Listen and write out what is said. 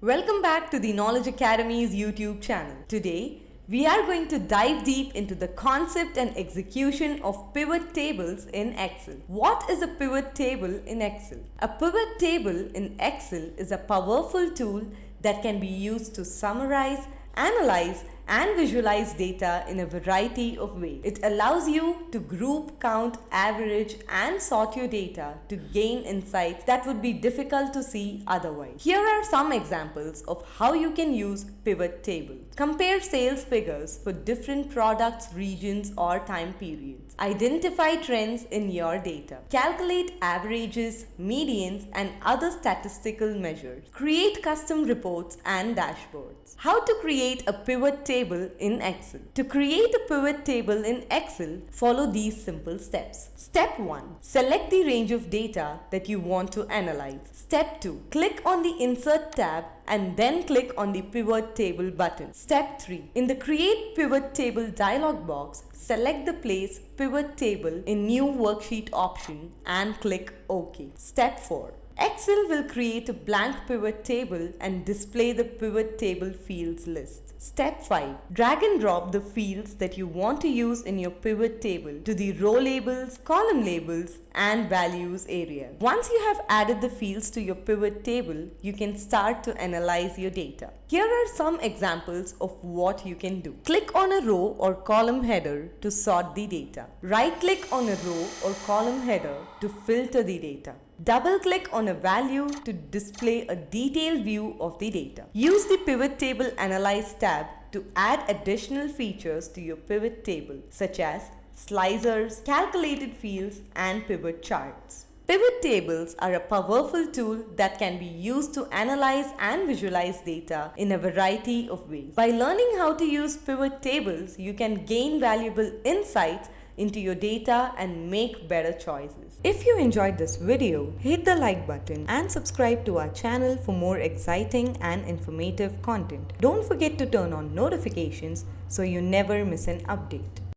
Welcome back to the Knowledge Academy's YouTube channel. Today, we are going to dive deep into the concept and execution of pivot tables in Excel. What is a pivot table in Excel? A pivot table in Excel is a powerful tool that can be used to summarize, analyze, and visualize data in a variety of ways. It allows you to group, count, average, and sort your data to gain insights that would be difficult to see otherwise. Here are some examples of how you can use pivot tables. Compare sales figures for different products, regions, or time periods. Identify trends in your data. Calculate averages, medians, and other statistical measures. Create custom reports and dashboards. How to create a pivot table in Excel. To create a pivot table in Excel, follow these simple steps. Step 1. Select the range of data that you want to analyze. Step 2. Click on the Insert tab and then click on the Pivot Table button. Step 3. In the Create Pivot Table dialog box, select the Place Pivot Table in New Worksheet option and click OK. Step 4. Excel will create a blank pivot table and display the pivot table fields list. Step 5. Drag and drop the fields that you want to use in your pivot table to the row labels, column labels, and values area. Once you have added the fields to your pivot table, you can start to analyze your data. Here are some examples of what you can do. Click on a row or column header to sort the data. Right-click on a row or column header to filter the data. Double-click on a value to display a detailed view of the data. Use the Pivot Table Analyze tab to add additional features to your pivot table, such as slicers, calculated fields, and pivot charts. Pivot tables are a powerful tool that can be used to analyze and visualize data in a variety of ways. By learning how to use pivot tables, you can gain valuable insights into your data and make better choices. If you enjoyed this video, hit the like button and subscribe to our channel for more exciting and informative content. Don't forget to turn on notifications so you never miss an update.